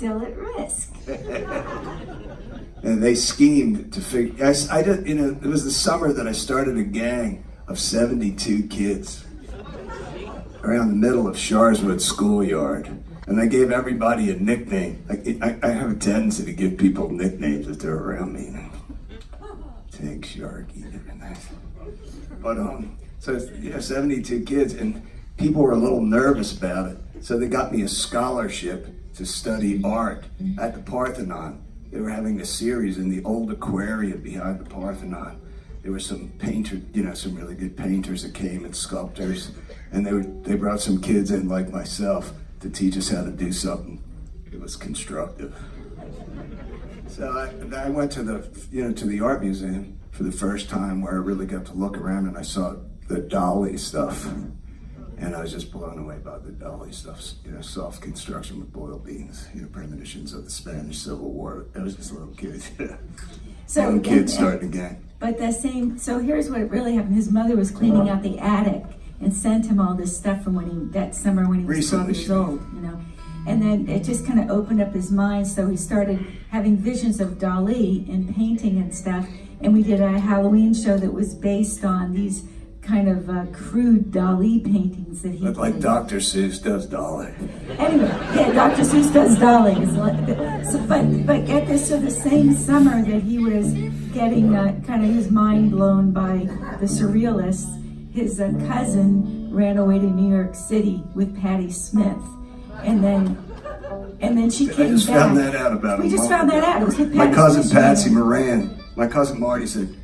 still at risk. And they schemed to figure. I did, it was the summer that I started a gang of 72 kids around the middle of Sharswood schoolyard, and I gave everybody a nickname. I have a tendency to give people nicknames if they're around me. Tank, Sharky, different things. But so 72 kids, and people were a little nervous about it, so they got me a scholarship to study art at the Parthenon. They were having a series in the old aquarium behind the Parthenon. There were some painters, some really good painters that came and sculptors, and they brought some kids in like myself to teach us how to do something that was constructive. So I went to the art museum for the first time, where I really got to look around, and I saw the Dali stuff. And I was just blown away by the Dali stuff, soft construction with boiled beans, premonitions of the Spanish Civil War. I was just a little kid, young kid starting again. But so here's what really happened. His mother was cleaning out the attic and sent him all this stuff from that summer when he was 12 years old, And then it just kind of opened up his mind, so he started having visions of Dali and painting and stuff. And we did a Halloween show that was based on these kind of crude Dali paintings that he did. Like Dr. Seuss does Dali. Anyway, yeah, Dr. Seuss does Dali. So, but get this, so the same summer that he was getting kind of his mind blown by the surrealists, his cousin ran away to New York City with Patti Smith. And then she came back. I just found that out about We just found that out. It was with my Patti cousin Smith. Patsy Moran. My cousin Marty said,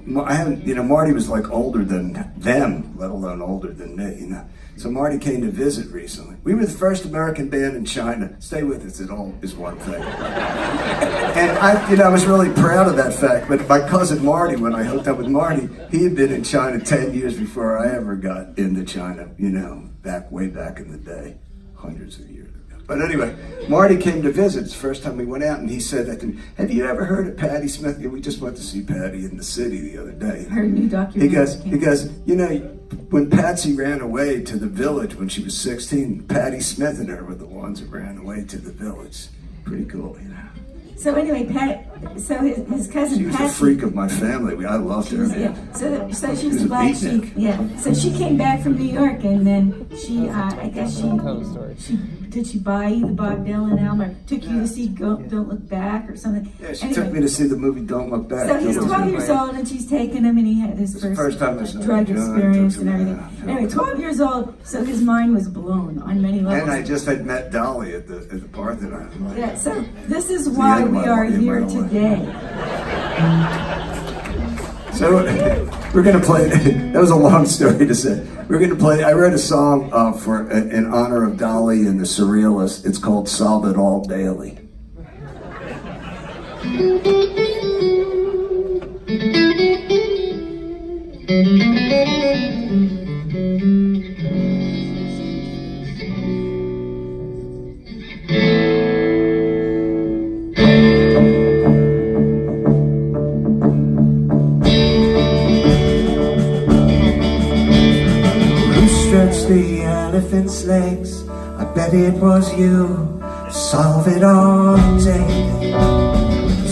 Marty was like older than them, let alone older than me, So Marty came to visit recently. We were the first American band in China. Stay with us, it all is one thing. And I was really proud of that fact, but my cousin Marty, when I hooked up with Marty, he had been in China 10 years before I ever got into China, way back in the day, hundreds of years ago. But anyway, Marty came to visit. It's the first time we went out, and he said that to me. Have you ever heard of Patti Smith? We just went to see Patti in the city the other day. Her new documentary. He goes, when Patsy ran away to the village when she was 16, Patti Smith and her were the ones that ran away to the village. Pretty cool, So anyway, his cousin She was Patsy, a freak of my family. I loved her. Yeah. So she was a black. beatnik. So she came back from New York, and then she did she buy you the Bob Dylan album, or took you to see Don't Look Back or something? Yeah, she took me to see the movie Don't Look Back. So he's 12 years old, and she's taken him, and he had his first time drug experience and everything. Anyway, 12 years old, so his mind was blown on many levels. And I just had met Dolly at the Parthenon. Yeah, so this is why we are here today. So we're going to play, that was a long story to say. We're going to play, I wrote a song in honor of Dolly and the Surrealists. It's called Solve It All Daily. The elephant's legs, I bet it was you. Solve it all daily.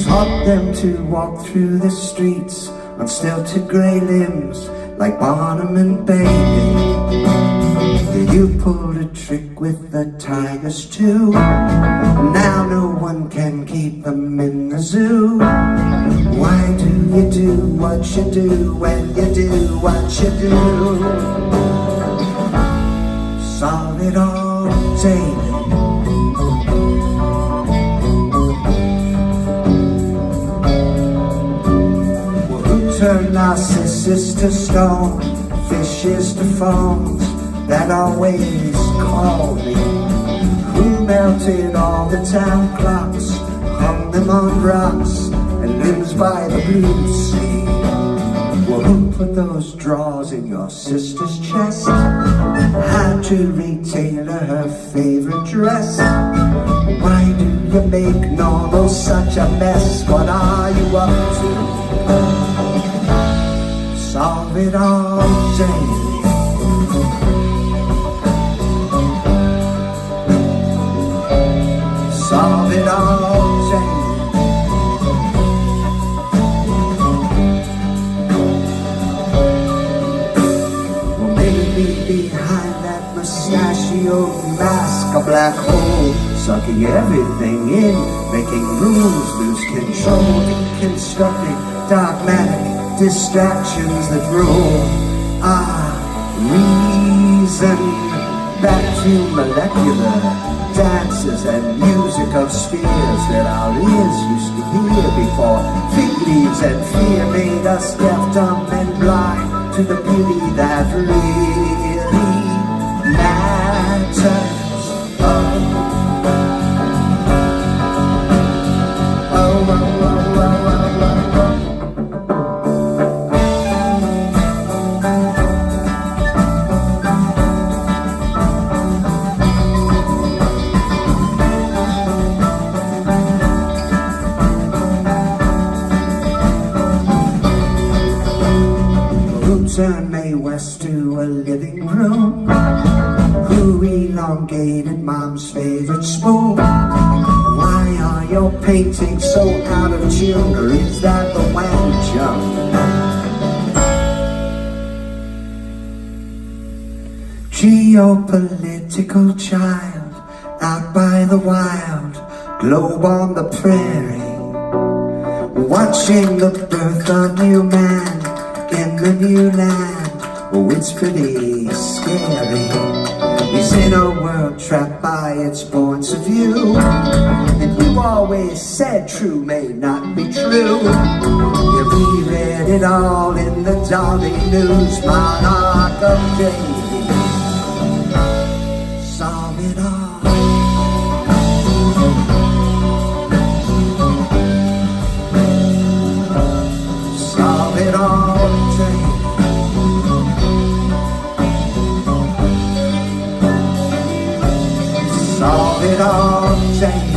Taught them to walk through the streets on stilted grey limbs like Barnum and Bailey. You pulled a trick with the tigers too. Now no one can keep them in the zoo. Why do you do what you do when you do what you do? Solve it all daily. Well, who turned Narcissus to stone, fishes to phones that always call me? Who melted all the town clocks, hung them on rocks and limbs by the blue sea? Well, who put those drawers in your sister's chest? How to retailor her favorite dress? Why do you make normal such a mess? What are you up to? Solve it all daily. solve it all day. Well, maybe behind that mustachioed mask, a black hole, sucking everything in, making rules lose control, deconstructing dogmatic distractions that rule. Reason, back to molecular dances and music of spheres that our ears used to hear before fig leaves and fear made us deaf, dumb, and blind to the beauty that really matters. Turn May West to a living room, who elongated mom's favorite spoon. Why are your paintings so out of tune, or is that the wham jump? Geopolitical child, out by the wild, globe on the prairie, watching the birth of new man in the new land. Oh, it's pretty scary. He's in a world trapped by its points of view, and you always said true may not be true. Yeah, we read it all in the Dolly News, monarch of days. Solve it all. Solve it all. Solve it all, Jane.